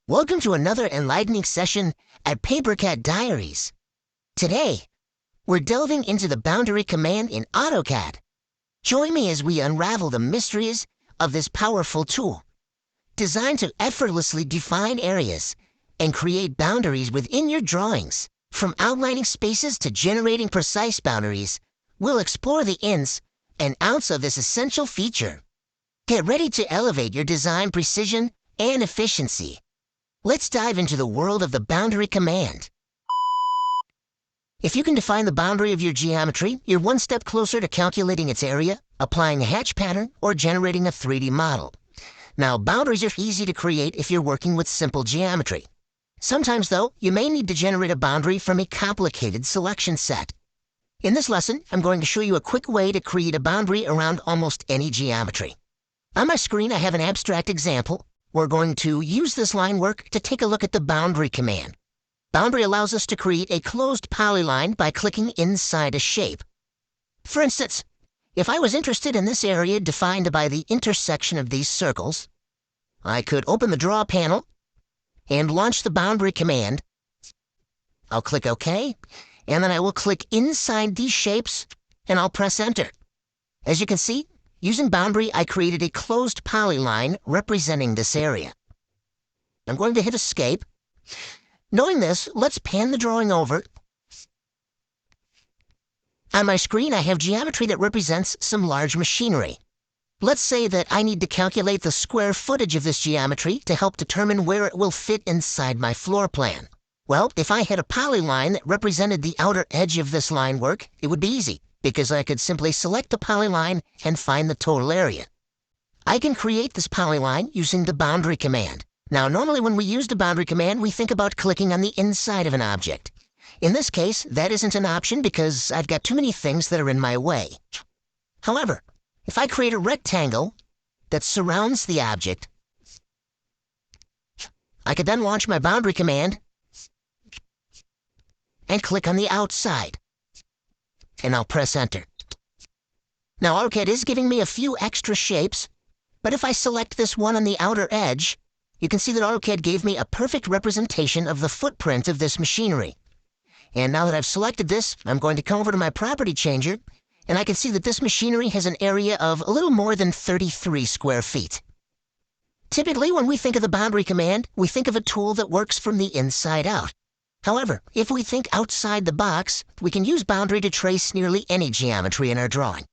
Welcome to another enlightening session at Papercat Diaries. Today, we're delving into the boundary command in Autocad. Join me as we unravel the mysteries of this powerful tool. Designed to effortlessly define areas and create boundaries within your drawings. From outlining spaces to generating precise boundaries, we'll explore the ins and outs of this essential feature. Get ready to elevate your design precision and efficiency. Let's dive into the world of the boundary command. If you can define the boundary of your geometry, you're one step closer to calculating its area, applying a hatch pattern, or generating a 3D model. Now, boundaries are easy to create if you're working with simple geometry. Sometimes, though, you may need to generate a boundary from a complicated selection set. In this lesson, I'm going to show you a quick way to create a boundary around almost any geometry. On my screen, I have an abstract example. We're going to use this line work to take a look at the boundary command. Boundary allows us to create a closed polyline by clicking inside a shape. For instance, if I was interested in this area defined by the intersection of these circles, I could open the Draw panel and launch the boundary command. I'll click OK, and then I will click inside these shapes, and I'll press Enter. As you can see, using boundary, I created a closed polyline representing this area. I'm going to hit Escape. Knowing this, let's pan the drawing over. On my screen, I have geometry that represents some large machinery. Let's say that I need to calculate the square footage of this geometry to help determine where it will fit inside my floor plan. Well, if I had a polyline that represented the outer edge of this line work, it would be easy, because I could simply select the polyline and find the total area. I can create this polyline using the boundary command. Now, normally when we use the boundary command, we think about clicking on the inside of an object. In this case, that isn't an option because I've got too many things that are in my way. However, if I create a rectangle that surrounds the object, I could then launch my boundary command and click on the outside. And I'll press Enter. Now, Autocad is giving me a few extra shapes, but if I select this one on the outer edge, you can see that Autocad gave me a perfect representation of the footprint of this machinery. And now that I've selected this, I'm going to come over to my property changer, and I can see that this machinery has an area of a little more than 33 square feet. Typically, when we think of the boundary command, we think of a tool that works from the inside out. However, if we think outside the box, we can use boundary to trace nearly any geometry in our drawing.